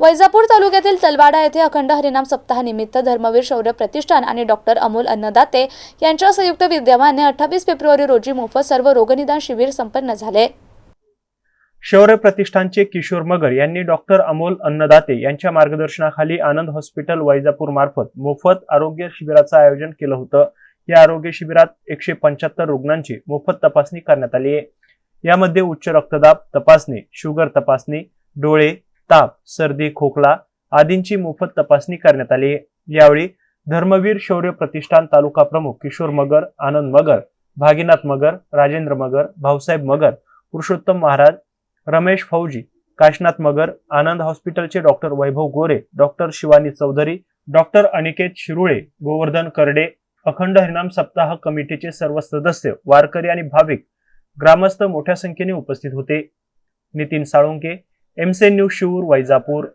वैजापूर तालुक्यातील तलवाडा येथे अखंड हरिनाम सप्ताहानिमित्त धर्मवीर शौर्य प्रतिष्ठान आणि डॉक्टर अमोल अन्नदाते यांच्या संयुक्त विद्यमाने 28 फेब्रुवारी रोजी मोफत सर्व रोगनिदान शिबिर संपन्न झाले। शौर्य प्रतिष्ठानचे किशोर मगर यांनी डॉक्टर अमोल अन्नदाते यांच्या मार्गदर्शनाखाली आनंद हॉस्पिटल वैजापूर मार्फत मोफत आरोग्य शिबिराचं आयोजन केलं होतं। या आरोग्य शिबिरात 175 रुग्णांची मोफत तपासणी करण्यात आली आहे। यामध्ये उच्च रक्तदाब तपासणी, शुगर तपासणी, डोळे, ताप, सर्दी, खोकला आदींची मोफत तपासणी करण्यात आली आहे। यावेळी धर्मवीर शौर्य प्रतिष्ठान तालुका प्रमुख किशोर मगर, आनंद मगर, भागीनाथ मगर, राजेंद्र मगर, भाऊसाहेब मगर, पुरुषोत्तम महाराज, रमेश फौजी, काशनाथ मगर, आनंद हॉस्पिटलचे डॉक्टर वैभव गोरे, डॉक्टर शिवानी चौधरी, डॉक्टर अनिकेत शिरुळे, गोवर्धन करडे, अखंड हरिनाम सप्ताह कमिटीचे सर्व सदस्य, वारकरी आणि भाविक, ग्रामस्थ मोठ्या संख्येने उपस्थित होते। Nitin Salunke, MC news Shivur, Vaijapur.